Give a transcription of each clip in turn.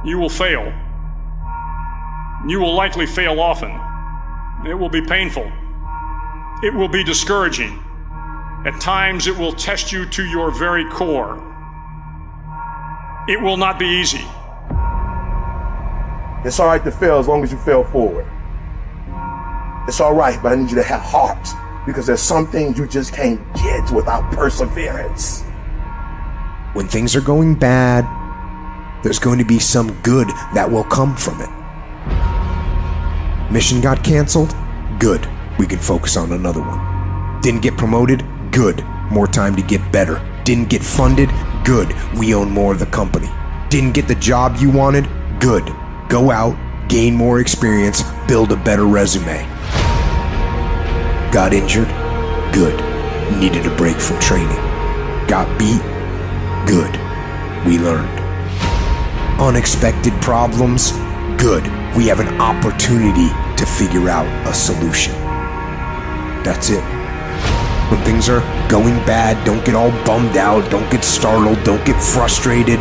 You will fail. You will likely fail often. It will be painful. It will be discouraging. At times, it will test you to your very core. It will not be easy. It's all right to fail as long as you fail forward. It's all right, but I need you to have heart, because there's some things you just can't get without perseverance. When things are going bad, there's going to be some good that will come from it. Mission got canceled? Good. We can focus on another one. Didn't get promoted? Good. More time to get better. Didn't get funded? Good. We own more of the company. Didn't get the job you wanted? Good. Go out, gain more experience, build a better resume. Got injured? Good. Needed a break from training. Got beat? Good. We learned. Unexpected problems? Good. We have an opportunity to figure out a solution. That's it. When things are going bad, don't get all bummed out, don't get startled, don't get frustrated.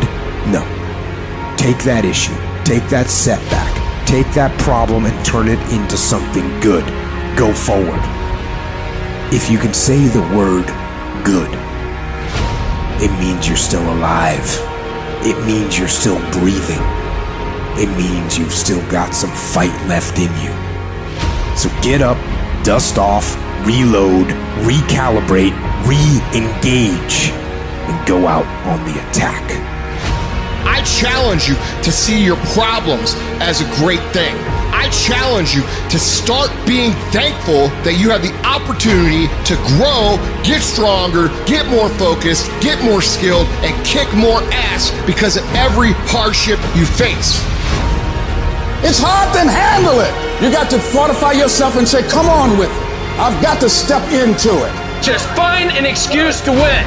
No. Take that issue, take that setback, take that problem and turn it into something good. Go forward. If you can say the word good, it means you're still alive. It means you're still breathing. It means you've still got some fight left in you. So get up, dust off, reload, recalibrate, re-engage, and go out on the attack. I challenge you to see your problems as a great thing. I challenge you to start being thankful that you have the opportunity to grow, get stronger, get more focused, get more skilled, and kick more ass because of every hardship you face. It's hard, then handle it. You got to fortify yourself and say, come on with it. I've got to step into it. Just find an excuse to win.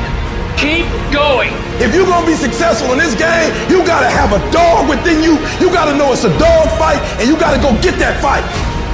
Keep going. If you're gonna be successful in this game, you gotta have a dog within you. You gotta know it's a dog fight, and you gotta go get that fight.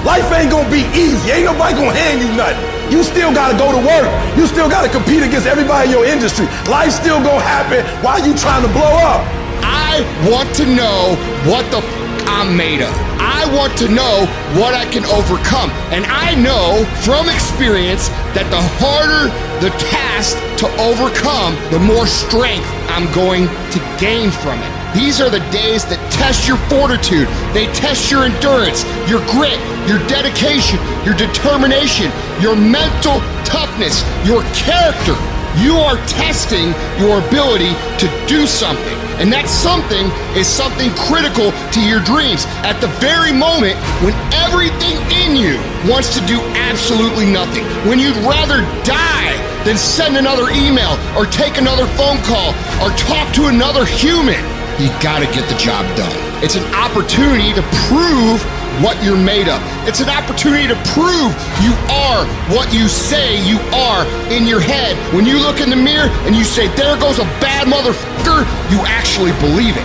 Life ain't gonna be easy. Ain't nobody gonna hand you nothing. You still gotta go to work. You still gotta compete against everybody in your industry. Life's still gonna happen while you trying to blow up. I want to know what the I'm made of. I want to know what I can overcome. And I know from experience that the harder the task to overcome, the more strength I'm going to gain from it. These are the days that test your fortitude. They test your endurance, your grit, your dedication, your determination, your mental toughness, your character. You are testing your ability to do something. And that something is something critical to your dreams at the very moment when everything in you wants to do absolutely nothing. When you'd rather die than send another email or take another phone call or talk to another human. You gotta get the job done. It's an opportunity to prove what you're made of. It's an opportunity to prove you are what you say you are in your head. When you look in the mirror and you say, there goes a bad motherfucker, you actually believe it.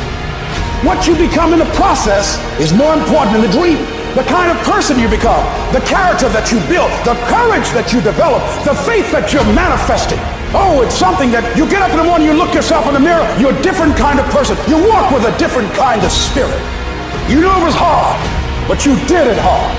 What you become in the process is more important than the dream. The kind of person you become, the character that you build, the courage that you develop, the faith that you're manifesting. Oh, it's something that you get up in the morning, you look yourself in the mirror, you're a different kind of person. You walk with a different kind of spirit. You know it was hard, but you did it hard.